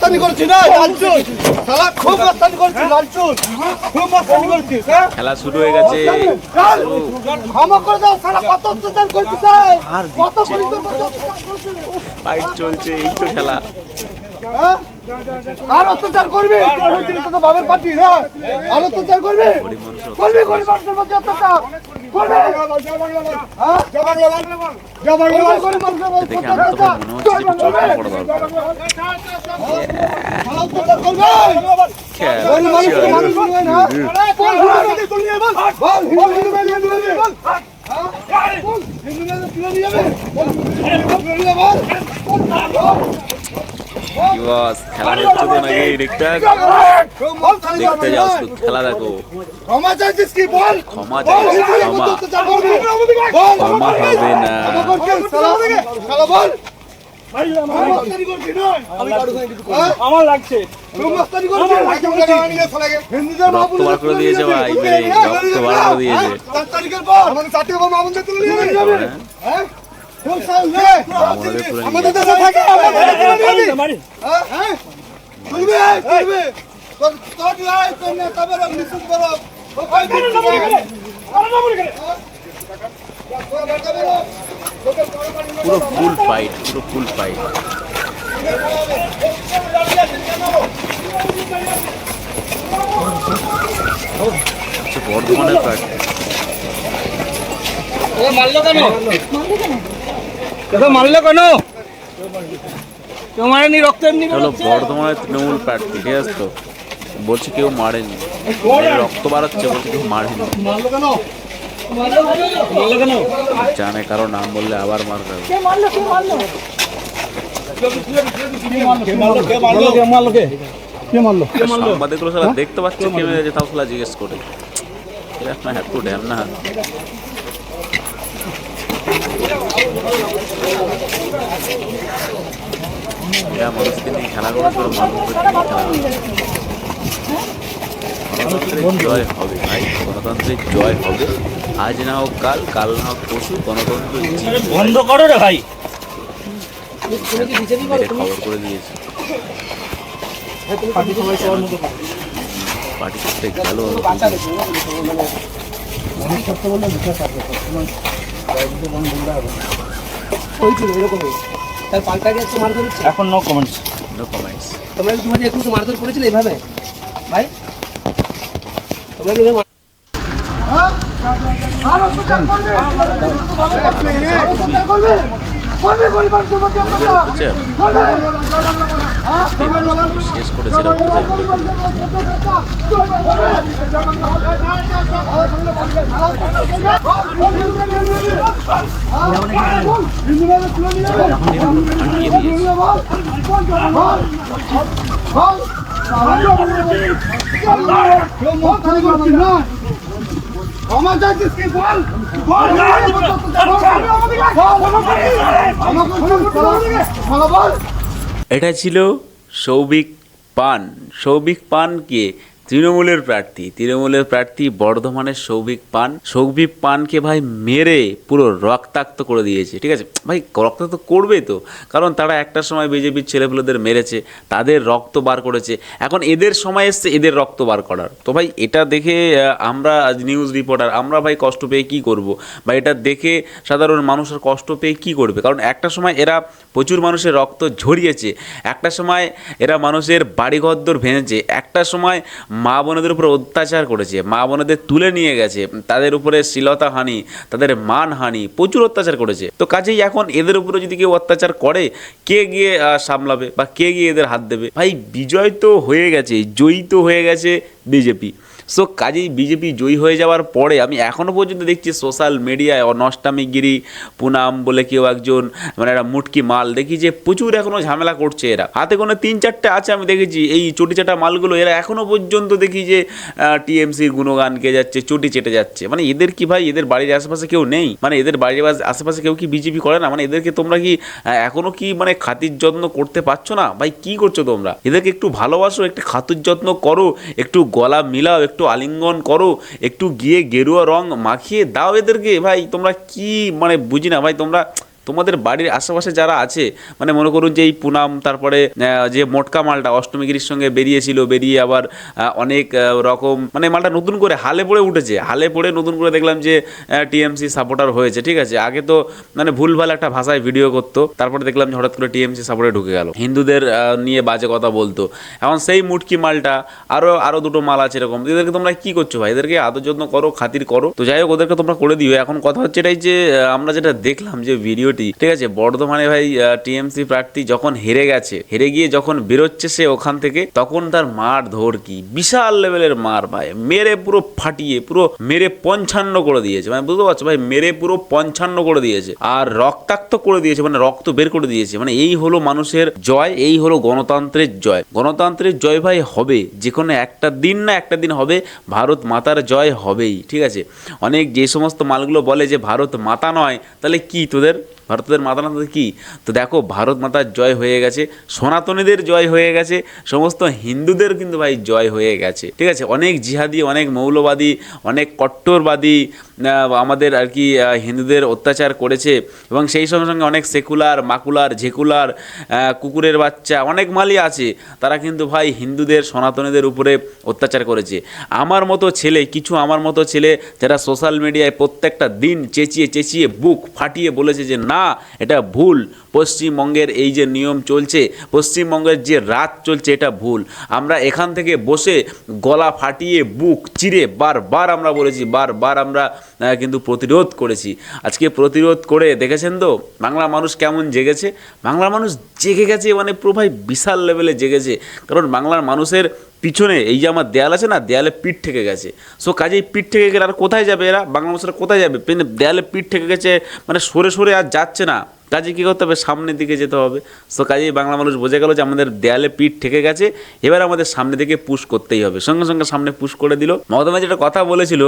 মাস্তানি করছিস না লালচুল শালা খুব মাস্তানি করছিস লালচুল খুব মাস্তানি করছিস হ্যাঁ খেলা শুরু হয়ে গেছে ক্ষমা করে দাও শালা কত অত্যাচার করছিস কত ফাইট চলছে এই তো খেলা হ্যাঁ আর অত্যাচার করবি তো বাবার পার্টি হ্যাঁ আর অত্যাচার করবি করবি গরিব মানুষের মধ্যে অত্যাচার করবি হ্যাঁ জবান জবান গরিব মানুষের মধ্যে দেখে আমার তো মনে হচ্ছে যে একটু চশমা পড়া দরকার গরিব মানুষের মানুষ নয় না কি বস খেলা হচ্ছে তো নাকি দেখতে দেখতে যাও শুধু খেলা দেখো ক্ষমা চাইছিস কি বল ক্ষমা চাইছি ক্ষমা ক্ষমা হবে না বল আমার লাগছে রক্ত বার করে দিয়েছে ভাই মেরে রক্ত বার করে দিয়েছে আমাদের দেশে থাকে পুরো ফুল ফাইট পুরো ফুল ফাইট বর্ধমানের ফাইট মারলো কেন মারলো কেন কেউ মারেনি রক্ত এমনি হলো বর্ধমানের তৃণমূল প্রার্থী ঠিক আছে তো বলছে কেউ মারেনি রক্ত বাড়াচ্ছে বলছে কেউ মারেনি মারলো কেন জানে কারো নাম বললে আবার মার খাবে সাংবাদিকগুলো সালা দেখতে পাচ্ছে কে মেরেছে তাও সালা জিজ্ঞেস করে এরকম হ্যাপু ড্যাম না এরা মানুষকে নিয়ে খেলা করে তোর মানুষকে নিয়ে খেলা করে গণতন্ত্রের জয় হবে ভাই গণতন্ত্রের জয় হবে আজ না হোক কাল কাল না হোক পশু গণতন্ত্র বন্ধ করো রে ভাই খবর করে দিয়েছে পার্টি করতে গেল এখন নো কমেন্টস নো কমেন্টস তোমরা তোমাদের একটু মারধর করেছিলে এইভাবে ভাই তোমরা কি শেষ করেছিলাম এটা ছিল সৌভিক পান সৌভিক পান কে তৃণমূলের প্রার্থী বর্ধমানের সৌভিক পানকে ভাই মেরে পুরো রক্তাক্ত করে দিয়েছে ঠিক আছে ভাই রক্তাক্ত করবে তো কারণ তারা একটা সময় বিজেপির ছেলেপুলেদের মেরেছে তাদের রক্ত বার করেছে এখন এদের সময় এসছে এদের রক্ত বার করার তো ভাই এটা দেখে আমরা নিউজ রিপোর্টার আমরা ভাই কষ্ট পেয়ে কি করব বা এটা দেখে সাধারণ মানুষের কষ্ট পেয়ে কি করবে কারণ একটা সময় এরা প্রচুর মানুষের রক্ত ঝরিয়েছে একটা সময় এরা মানুষের বাড়িঘরদোর ভেঙেছে একটা সময় মা বোনেদের উপরে অত্যাচার করেছে মা বোনেদের তুলে নিয়ে গেছে তাদের উপরে শ্লীলতাহানি তাদের মানহানি প্রচুর অত্যাচার করেছে তো কাজেই এখন এদের উপরে যদি কেউ অত্যাচার করে কে গিয়ে সামলাবে বা কে গিয়ে এদের হাত দেবে ভাই বিজয় তো হয়ে গেছে জয়ী তো হয়ে গেছে বিজেপি সো কাজেই বিজেপি জয়ী হয়ে যাওয়ার পরে আমি এখনও পর্যন্ত দেখছি সোশ্যাল মিডিয়ায় নষ্টামিগিরি পুনাম বলে কেউ একজন মানে একটা মুটকি মাল দেখি যে প্রচুর এখনও ঝামেলা করছে এরা হাতে কোনো 3-4টে আছে আমি দেখেছি এই চটি চাটা মালগুলো এরা এখনও পর্যন্ত দেখি যে টিএমসির গুণগান কে যাচ্ছে চটি চেটে যাচ্ছে মানে এদের কি ভাই এদের বাড়ির আশেপাশে কেউ নেই মানে এদের বাড়ির আশেপাশে কেউ কি বিজেপি করে না মানে এদেরকে তোমরা কি এখনও কি মানে খাতির যত্ন করতে পারছো না ভাই কি করছো তোমরা এদেরকে একটু ভালোবাসো একটু খাতির যত্ন করো একটু গলা মিলাও একটু আলিঙ্গন করো একটু গিয়ে গেরুয়া রং মাখিয়ে দাও এদেরকে ভাই তোমরা কি মানে বুঝি না ভাই তোমরা তোমাদের বাড়ির আশেপাশে যারা আছে, মানে মনে করুন যে এই পুনাম, তারপরে যে মোটকা মালটা অষ্টমীগিরির সঙ্গে বেরিয়েছিল, বেরিয়ে আবার অনেক রকম মানে মালটা নতুন করে হালে পড়ে উঠেছে, হালে পড়ে নতুন করে দেখলাম যে টিএমসি সাপোর্টার হয়েছে। ঠিক আছে, আগে তো মানে ভুলভাল একটা ভাষায় ভিডিও করতো, তারপরে দেখলাম যে হঠাৎ করে টিএমসি সাপোর্টে ঢুকে গেল, হিন্দুদের নিয়ে বাজে কথা বলতো। এখন সেই মুটকি মালটা আরো দুটো মাল আছে এরকম, এদেরকে তোমরা কি করছো ভাই? এদেরকে আদর যত্ন করো, খাতির করো। তো যাই হোক, ওদেরকে তোমরা করে দিও। এখন কথা হচ্ছে এটাই যে আমরা যেটা দেখলাম যে ভিডিওটি, ঠিক আছে, বর্ধমানে ভাই টিএমসি প্রার্থী যখন হেরে গেছে, হেরে গিয়ে যখন বেরোচ্ছে সে ওখান থেকে, তখন তার মার ধর কি বিশাল লেভেলের মার ভাই, মেরে পুরো ফাটিয়ে, পুরো মেরে 55 করে দিয়েছে। মানে বুঝতে পারছো ভাই, মেরে পুরো 55 করে দিয়েছে, আর রক্তাক্ত করে দিয়েছে, মানে রক্ত বের করে দিয়েছে। মানে এই হলো মানুষের জয়, এই হলো গণতন্ত্রের জয়। গণতন্ত্রের জয় ভাই হবে, যে কোনো একটা দিন না একটা দিন হবে, ভারত মাতার জয় হবেই। ঠিক আছে, অনেক যে সমস্ত মালগুলো বলে যে ভারত মাতা নয়, তাহলে কি তোদের ভারতের মাতা না তোদের কি? তো দেখো, ভারত মাতার জয় হয়ে গেছে, সনাতনীদের জয় হয়ে গেছে, সমস্ত হিন্দুদের কিন্তু ভাই জয় হয়ে গেছে। ঠিক আছে, অনেক জিহাদি, অনেক মৌলবাদী, অনেক কট্টরবাদী আমাদের আর কি হিন্দুদের অত্যাচার করেছে, এবং সেই সঙ্গে সঙ্গে অনেক সেকুলার, মাকুলার, ঝেকুলার, কুকুরের বাচ্চা, অনেক মালই আছে, তারা কিন্তু ভাই হিন্দুদের, সনাতনীদের উপরে অত্যাচার করেছে। আমার মতো ছেলে, কিছু আমার মতো ছেলে যারা সোশ্যাল মিডিয়ায় প্রত্যেকটা দিন চেঁচিয়ে চেঁচিয়ে বুক ফাটিয়ে বলেছে যে না, এটা ভুল, পশ্চিমবঙ্গের এই যে নিয়ম চলছে, পশ্চিমবঙ্গের যে রাত চলছে, এটা ভুল। আমরা এখান থেকে বসে গলা ফাটিয়ে বুক চিরে বারবার আমরা বলেছি, বারবার আমরা কিন্তু প্রতিরোধ করেছি। আজকে প্রতিরোধ করে দেখেছেন তো বাংলা মানুষ কেমন জেগেছে। বাংলার মানুষ জেগে গেছে, মানে পুরো ভাই বিশাল লেভেলে জেগেছে। কারণ বাংলার মানুষের পিছনে এই যে আমার দেয়াল আছে না, দেয়ালে পিঠ ঠেকে গেছে। সো কাজেই পিঠ ঠেকে গেলে আর কোথায় যাবে এরা? বাংলা মানুষরা কোথায় যাবে? দেয়ালে পিঠ ঠেকে গেছে, মানে সরে সরে আর যাচ্ছে না। কাজে কী করতে হবে? সামনের দিকে যেতে হবে। সো কাজেই বাংলা মানুষ বোঝে গেল যে আমাদের দেয়ালে পিঠ ঠেকে গেছে, এবার আমাদের সামনে দিকে পুশ করতেই হবে। সঙ্গে সঙ্গে সামনে পুশ করে দিল। মমতা ব্যানার্জি একটা কথা বলেছিল,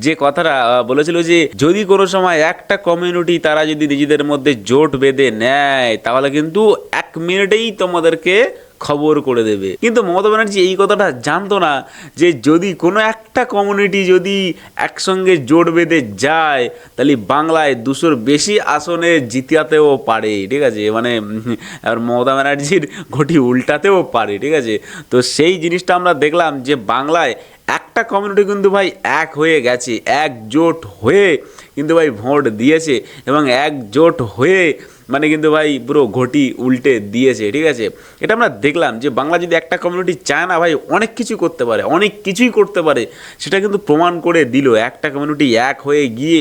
যে কথাটা বলেছিল যে যদি কোনো সময় একটা কমিউনিটি তারা যদি নিজেদের মধ্যে জোট বেঁধে নেয়, তাহলে কিন্তু 1 মিনিটেই তোমাদেরকে খবর করে দেবে। কিন্তু মমতা ব্যানার্জি এই কথাটা জানতো না যে যদি কোনো একটা কমিউনিটি যদি একসঙ্গে জোট বেঁধে যায়, তাহলে বাংলায় 200-র বেশি আসনে জিতাতেও পারে। ঠিক আছে, মানে আর মমতা ব্যানার্জির ঘটি উল্টাতেও পারে। ঠিক আছে, তো সেই জিনিসটা আমরা দেখলাম যে বাংলায় একটা কমিউনিটি কিন্তু ভাই এক হয়ে গেছে, একজোট হয়ে কিন্তু ভাই ভোট দিয়েছে, এবং একজোট হয়ে মানে কিন্তু ভাই পুরো ঘটি উল্টে দিয়েছে। ঠিক আছে, এটা আমরা দেখলাম যে বাংলা যদি একটা কমিউনিটি চায় না ভাই, অনেক কিছু করতে পারে, অনেক কিছুই করতে পারে। সেটা কিন্তু প্রমাণ করে দিল। একটা কমিউনিটি এক হয়ে গিয়ে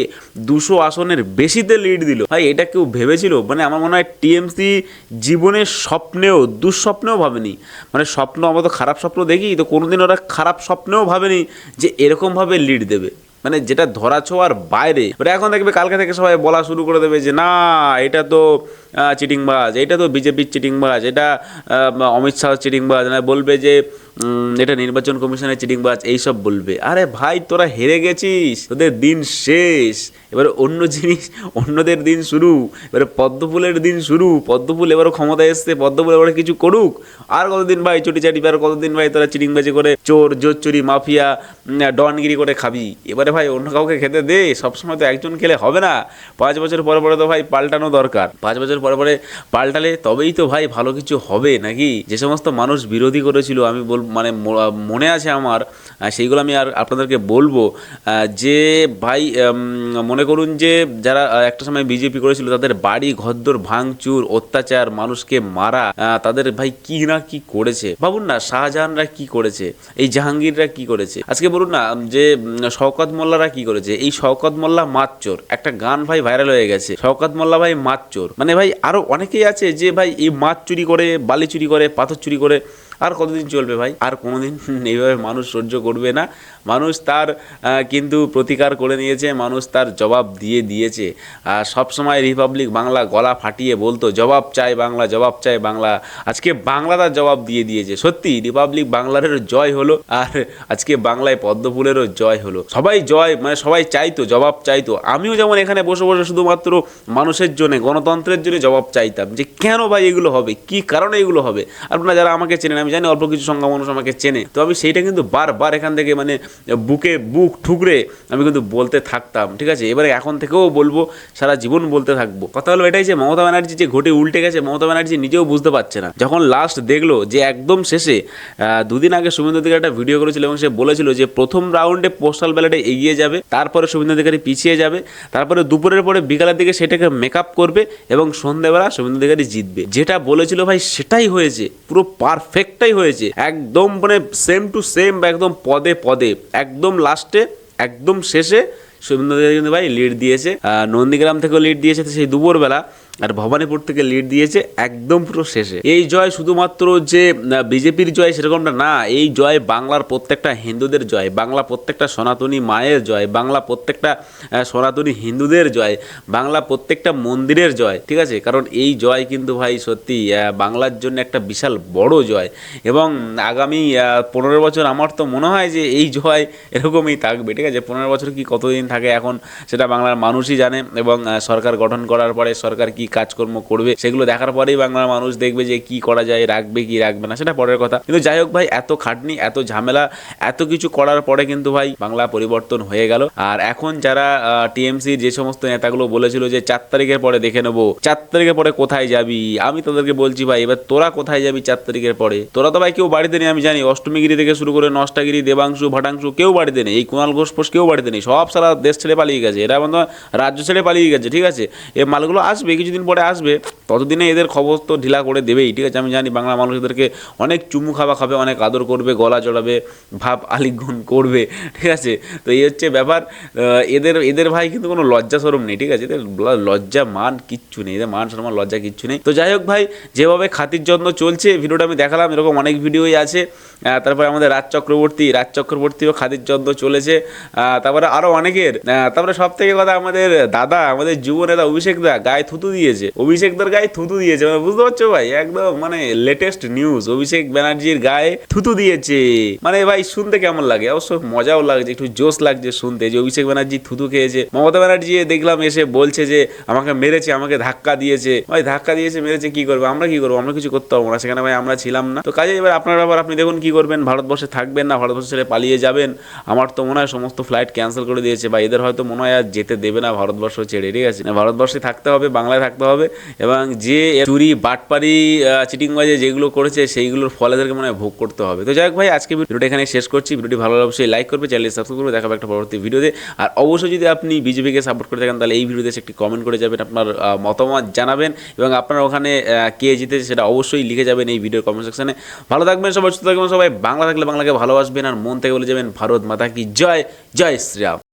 200 আসনের বেশিতে লিড দিল। ভাই এটা কেউ ভেবেছিল? মানে আমার মনে হয় টিএমসি জীবনের স্বপ্নেও, দুঃস্বপ্নেও ভাবেনি। মানে স্বপ্ন, আমরা তো খারাপ স্বপ্ন দেখি, তো কোনোদিন ওরা খারাপ স্বপ্নেও ভাবেনি যে এরকমভাবে লিড দেবে। মানে যেটা ধরা ছোঁয়ার বাইরে। এখন দেখবে কালকে থেকে সবাই বলা শুরু করে দেবে যে না, এটা তো চিটিংবাজ, এটা তো বিজেপির চিটিংবাজ, এটা অমিত শাহ চিটিংবাজ, না বলবে যে এটা নির্বাচন কমিশনের চিটিংবাজ, এইসব বলবে। আরে ভাই, তোরা হেরে গেছিস, তোদের দিন শেষ। এবারে অন্য জিনিস, অন্যদের দিন শুরু। এবারে পদ্মফুলের দিন শুরু। পদ্মফুল এবারও ক্ষমতায় এসছে, পদ্মফুল এবারে কিছু করুক। আর কতদিন ভাই চুটি চাটি, আর কতদিন ভাই তোরা চিটিংবাজি করে চোর, জোর চুরি, মাফিয়া, ডনগিরি করে খাবি? এবারে ভাই অন্য কাউকে খেতে দে। সবসময় তো একজন খেলে হবে না। 5 বছর পরে পরে তো ভাই পাল্টানো দরকার। 5 বছর পরে পরে পাল্টালে তবেই তো ভাই ভালো কিছু হবে নাকি? যে সমস্ত মানুষ বিরোধী করেছিল, আমি মানে মনে আছে আমার, সেইগুলো আমি আর আপনাদেরকে বলবো। যে ভাই মনে করুন যে যারা একটা সময় বিজেপি করেছিল, তাদের বাড়ি ঘরদোর ভাঙচুর, অত্যাচার, মানুষকে মারা, তাদের ভাই কি না কি করেছে ভাবুন না। শাহজাহানরা কি করেছে, এই জাহাঙ্গীররা কি করেছে, আজকে বলুন না যে শওকত মোল্লারা কি করেছে। এই শওকত মোল্লা মাতচোর, একটা গান ভাই ভাইরাল হয়ে গেছে, শওকত মোল্লা ভাই মাতচোর। মানে ভাই আরো অনেকেই আছে যে ভাই এই মাছ চুরি করে, বালি চুরি করে, পাথর চুরি করে। আর কতদিন চলবে ভাই? আর কোনোদিন এইভাবে মানুষ সহ্য করবে না। মানুষ তার কিন্তু প্রতিকার করে নিয়েছে, মানুষ তার জবাব দিয়ে দিয়েছে। সবসময় রিপাবলিক বাংলা গলা ফাটিয়ে বলতো জবাব চাই বাংলা, জবাব চাই বাংলা। আজকে বাংলা তার জবাব দিয়ে দিয়েছে। সত্যি রিপাবলিক বাংলারও জয় হলো, আর আজকে বাংলায় পদ্মফুলেরও জয় হলো। সবাই জয়, মানে সবাই চাইতো, জবাব চাইতো। আমিও যেমন এখানে বসে বসে শুধুমাত্র মানুষের জন্য, গণতন্ত্রের জন্য জবাব চাইতাম যে কেন ভাই এগুলো হবে, কি কারণে এগুলো হবে। আপনারা যারা আমাকে চেনেন, আমি জানি অল্প কিছু সংখ্যক মানুষ আমাকে চেনে, তো আমি সেইটা কিন্তু বারবার এখান থেকে মানে বুক ঠুকরে আমি কিন্তু বলতে থাকতাম, ঠিক আছে। এবারে এখন থেকেও বলবো, সারা জীবন বলতে থাকবো। কথা হলো এটাই যে মমতা ব্যানার্জি যে ঘটে উল্টে গেছে, মমতা ব্যানার্জি নিজেও বুঝতে পারছে না। যখন লাস্ট দেখলো যে একদম শেষে, দুদিন আগে শুভেন্দু অধিকারী একটা ভিডিও করেছিল এবং সে বলেছিল যে প্রথম রাউন্ডে পোস্টাল ব্যালটে এগিয়ে যাবে, তারপরে শুভেন্দু অধিকারী পিছিয়ে যাবে, তারপরে দুপুরের পরে বিকালের দিকে সেটাকে মেকআপ করবে এবং সন্ধ্যেবেলা শুভেন্দু অধিকারী জিতবে। যেটা বলেছিল ভাই সেটাই হয়েছে, পুরো পারফেক্টটাই হয়েছে, একদম মানে সেম টু সেম, একদম পদে পদে, একদম লাস্টে একদম শেষে শুভেন্দু অধিকারী কিন্তু ভাই লিড দিয়েছে। নন্দীগ্রাম থেকেও লিড দিয়েছে সেই দুপুরবেলা, আর ভবানীপুর থেকে লিড দিয়েছে একদম পুরো শেষে। এই জয় শুধুমাত্র যে বিজেপির জয় সেরকমটা না, এই জয় বাংলার প্রত্যেকটা হিন্দুদের জয়, বাংলা প্রত্যেকটা সনাতনী মায়ের জয়, বাংলা প্রত্যেকটা সনাতনী হিন্দুদের জয়, বাংলা প্রত্যেকটা মন্দিরের জয়, ঠিক আছে। কারণ এই জয় কিন্তু ভাই সত্যি বাংলার জন্য একটা বিশাল বড় জয়, এবং আগামী 15 বছর আমার তো মনে হয় যে এই জয় এরকমই থাকবে, ঠিক আছে। 15 বছর কি কতদিন থাকে এখন সেটা বাংলার মানুষই জানে, এবং সরকার গঠন করার পরে সরকার কি কাজকর্ম করবে সেগুলো দেখার পরেই বাংলার মানুষ দেখবে যে কি করা যায়, রাখবে কি রাখবে না সেটা পরের কথা। কিন্তু যাই হোক ভাই, এত খাটনি, এত ঝামেলা, এত কিছু করার পরে কিন্তু ভাই বাংলা পরিবর্তন হয়ে গেল। আর এখন যারা টিএমসির যে সমস্ত নেতাগুলো বলেছিল যে 4 তারিখের পরে দেখে নেবো, 4 তারিখের পরে কোথায় যাবি, আমি তাদেরকে বলছি ভাই এবার তোরা কোথায় যাবি 4 তারিখের পরে? তোরা তো ভাই কেউ বাড়িতে নেই, আমি জানি। অষ্টমীগিরি থেকে শুরু করে নষ্টাগিরি, দেবাংশু, ভাটাংশু কেউ বাড়িতে নেই, এই কুণাল ঘোষ ফোষ কেউ বাড়িতে নেই, সব সারা দেশ ছেড়ে পালিয়ে গেছে, এরা বন্ধু রাজ্য ছেড়ে পালিয়ে গেছে, ঠিক আছে। এই মালগুলো আসবে কিছুদিন পরে আসবে, ততদিনে এদের খবর তো ঢিলা করে দেবেই, ঠিক আছে। আমি জানি বাংলা মানুষ এদেরকে অনেক চুমু খাবে, অনেক আদর করবে, গলা জড়াবে, ভাব আলিঙ্গন করবে, ঠিক আছে। তো এই হচ্ছে ব্যাপার। এদের ভাই কিন্তু কোনো লজ্জা শরম নেই, ঠিক আছে। এদের লজ্জা মান কিচ্ছু নেই, এদের মান সম্মান লজ্জা কিচ্ছু নেই। তো যাই হোক ভাই, যেভাবে খাতির যত্ন চলছে, ভিডিওটা আমি দেখালাম, এরকম অনেক ভিডিওই আছে। তারপরে আমাদের রাজ চক্রবর্তীও খাতির যত্ন চলেছে, তারপরে আরও অনেকের। তারপরে সব থেকে কথা, আমাদের দাদা, আমাদের যুব নেতা অভিষেক দা গায়ে থুতু দিয়েছে, অভিষেকদার গায়ে থুতু দিয়েছে, মানে বুঝতে পারছো ভাই, একদম মানে লেটেস্ট নিউজ, অভিষেক ব্যানার্জির গায়ে থুতু দিয়েছে। মানে ভাই শুনতে কেমন লাগে, অবশ্য মজাও লাগছে, একটু জোশ লাগছে শুনতে যে অভিষেক ব্যানার্জি থুতু খেয়েছে। মমতা ব্যানার্জি দেখলাম এসে বলছে যে আমাকে মেরেছে, আমাকে ধাক্কা দিয়েছে। ভাই ধাক্কা দিয়েছে, মেরেছে, কি করবো আমরা, কি করবো আমরা? কিছু করতে পারবো না, সেখানে ভাই আমরা ছিলাম না। তো কাজে এবার আপনার ব্যাপার, আপনি দেখুন কি করবেন। ভারতবর্ষে থাকবেন না, ভারতবর্ষ ছেড়ে পালিয়ে যাবেন? আমার তো মনে হয় সমস্ত ফ্লাইট ক্যান্সেল করে দিয়েছে, বা এদের হয়তো মনে হয় আর যেতে দেবে না ভারতবর্ষ ছেড়ে, ঠিক আছে। ভারতবর্ষে থাকতে হবে, বাংলায় থাকতে হবে, এবং যে চুরি বাটপারি চিটিংবাজে যেগুলো করেছে সেইগুলোর ফল এদেরকে মনে হয় ভোগ করতে হবে। তো যাই হোক ভাই, আজকে ভিডিওটা এখানে শেষ করছি। ভিডিওটি ভালো লাগলে অবশ্যই লাইক করবে, চ্যানেল সাবস্ক্রাইব করবে, দেখাবে একটা পরবর্তী ভিডিওতে। আর অবশ্যই যদি আপনি বিজেপিকে সাপোর্ট করে থাকেন তাহলে এই ভিডিওতে একটি কমেন্ট করে যাবেন, আপনার মতামত জানাবেন, এবং আপনার ওখানে কে জিতেছে সেটা অবশ্যই লিখে যাবেন এই ভিডিওর কমেন্ট সেকশনে। ভালো থাকবেন সবাই, সুস্থ থাকবেন সবাই, বাংলা থাকলে বাংলাকে ভালোবাসবেন, আর মন থেকে বলে যাবেন ভারত মাতা কি জয়, জয় শ্রীরাম।